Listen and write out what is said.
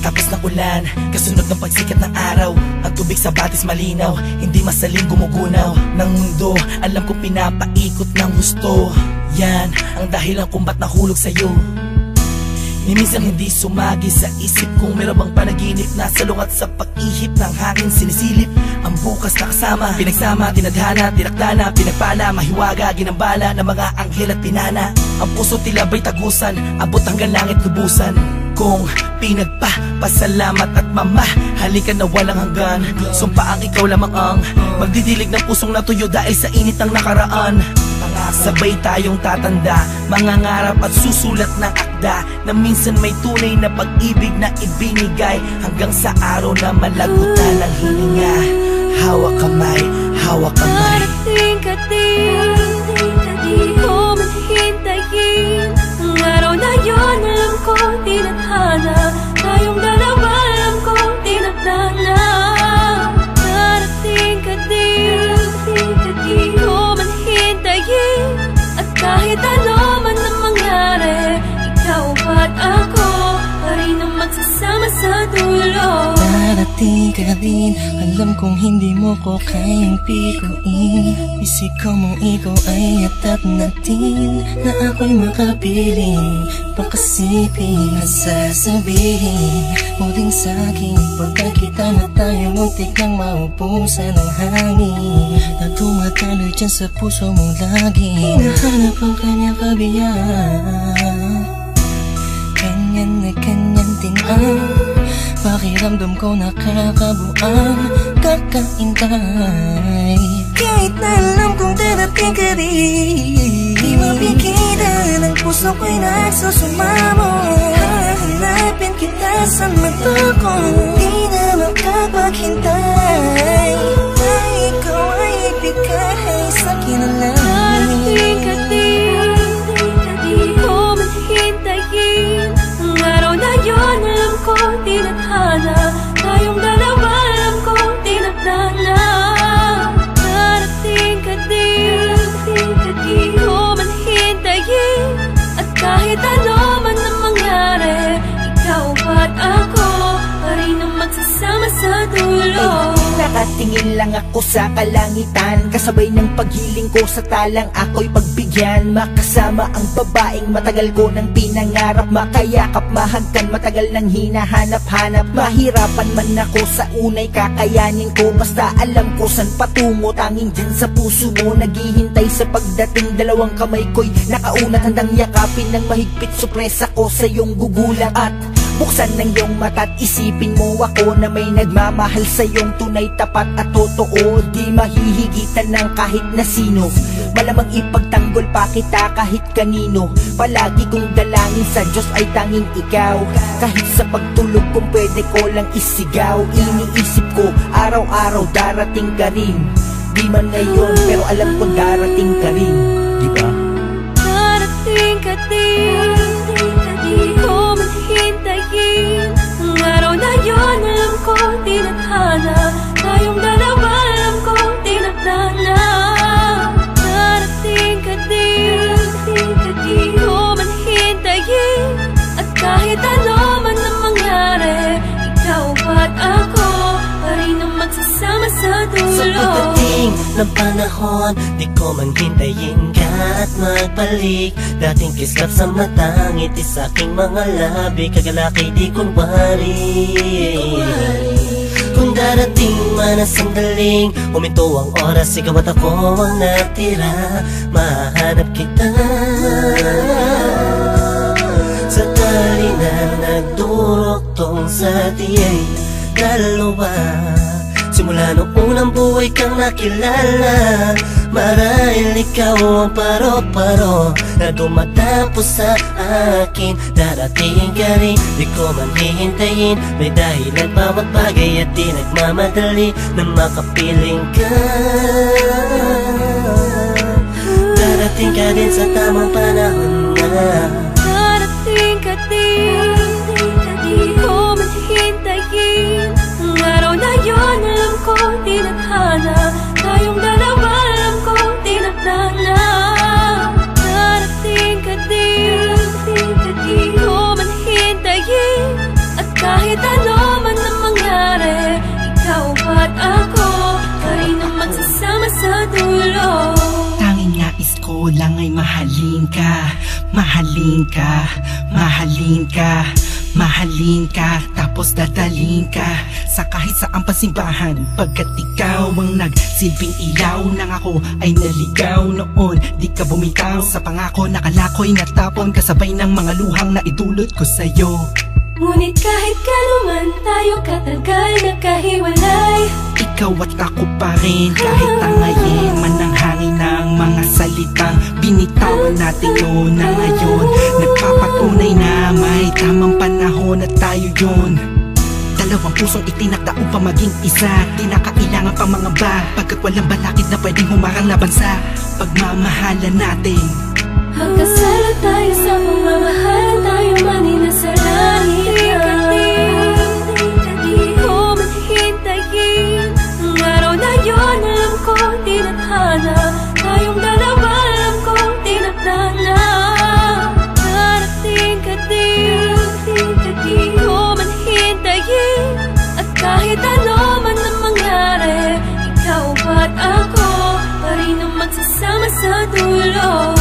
Pagkatapos ng ulan, kasunod ng pagsikat ng araw, ang tubig sa batis malinaw, hindi masaling gumugunaw ng mundo. Alam kong pinapaikot ng gusto. Yan ang dahilan kung ba't nahulog sa'yo. Ni minsan hindi sumagi sa isip kung meron bang panaginip na salungat sa pag-ihip ng hangin sinisilip. Ang bukas na kasama, pinagsama, tinadhana, tinakdana, pinagpala, mahiwaga, ginambala ng mga anghel at pinana. Ang puso tila ba'y tagusan, abot hanggang langit lubusan. Kung pinagpapasalamat at mamahalin na walang hanggan, sumpa ang ikaw lamang ang magdidilig ng pusong natuyo dahil sa init ng nakaraan. Sabay tayong tatanda, mangangarap at susulat ng akda na minsan may tunay na pag-ibig na ibinigay hanggang sa araw na malagutan ng hininga. Hawak kamay, hawak kamay. Darating ka din, di ko man hintayin ang araw na yun. Alam ko tinadhana, tayong dalawa alam ko tinadhana. Darating ka din, di ko man hintayin, at kahit ano man ang mangyari, ikaw at ako pa rin ang magsasama sa dulo. Darating ka din, alam kong hindi mo ko kayang pikuin. Isikaw mong ikaw ay atat natin, na ako'y makapiling. Pakasipin at sasabihin mo din sa'kin, pagkakita na tayo muntik nang maupusan ng hangin, na tumataloy dyan sa puso mong lagi. Hinahanap ang kanyang kabiyaan, ganyan na ganyan din ang pakiramdam ko, nakakabuang kakaintay. Kahit na alam kong darating ka rin, di mapigilan ang puso ko'y nagsusumamo. Hahanapin kita sa mata ko, di na makapaghintay, na ikaw ay ibigay sa'kin na lang. Darating ka din, di ko man hintayin ang araw na yun. Alam ko tinadhana, tayong dalawa alam ko tinadhana. Darating ka din, di ko man hintayin, at kahit ano man ang mangyari, ikaw at ako pa rin ang magsasama sa dulo. Nakatingin lang ako sa kalangitan, kasabay ng paghiling ko sa talang ako'y pagbigyan. Makasama ang babaeng matagal ko nang pinangarap, makayakap, mahagkan, matagal nang hinahanap-hanap. Mahirapan man ako sa unay, kakayanin ko, basta alam ko san patungo. Tanging dyan sa puso mo naghihintay sa pagdating, dalawang kamay ko'y nakaunat, handang yakapin ng mahigpit. Sorpresa ko sa iyong gugulat at buksan ng iyong mata't isipin mo ako na may nagmamahal sa iyong tunay, tapat at totoo. Di mahihigitan ng kahit na sino, malamang ipagtanggol pa kita kahit kanino. Palagi kong dalangin sa Diyos ay tanging ikaw, kahit sa pagtulog kung pwede ko lang isigaw. Iniisip ko araw-araw darating ka rin, di man ngayon pero alam kong darating ka rin, di ba? Darating ka din, di ko man hintayin ang araw na yun. Alam ko tinadhana, tayong dalawa alam ko tinadhana. Darating ka din, di ko man hintayin, at kahit ano man ang mangyari, ikaw at ako pa rin ang magsasama sa dulo. Sa pagdating ng panahon, di ko man hintayin ka at magbalik. Dating kislap sa mata, ngiti sa aking mga labi, kagalakay di kunwari. Kung darating man ang sandaling, huminto ang oras, ikaw at ako ang natira. Mahanap kita sa tali na nagduruktong sa tiyay dalawa. Simula noong unang buhay kang nakilala, marahil ikaw ang paro-paro na dumatapos sa akin. Darating ka rin, di ko man hihintayin, may dahilan bawat bagay at di nagmamadali na makapiling ka. Darating ka din sa tamang panahon na. Darating ka din, di ko man hintayin ang araw na yun. Alam ko tinadhana, tayong dalawa alam ko tinadhana. Darating ka din, di ko man hintayin, at kahit ano sa dulo. Tanging nais ko lang ay mahalin ka, mahalin ka, mahalin ka, mahalin ka, tapos dadalhin ka sa kahit saang pasimbahan. Pagkat ikaw ang nagsilbing ilaw nang ako ay naligaw noon. Di ka bumitaw sa pangako, nakalako'y natapon kasabay ng mga luhang na idulot ko sa'yo. Ngunit kahit kanuman tayo katagal nagkahiwalay, ikaw at ako pa rin, kahit tangayin man ang hangin ng mga salitang binitawan natin yun na ngayon nagpapatunay na may tamang panahon at tayo yun. Dalawang pusong itinakda upang maging isa, di na kailangan pang mga ba, pagkat walang balakid na pwedeng humarang laban sa pagmamahalan natin. Magkasala tayo sa pagmamahalan, tayo man inasalahan. Di ko man hintayin ang araw na yun, alam ko tinadhana. Tayong dalawa, alam ko tinadhana. Darating ka din, di ko man hintayin. At kahit ano man ang mangyari, ikaw at ako pa rin ang magsasama sa dulo.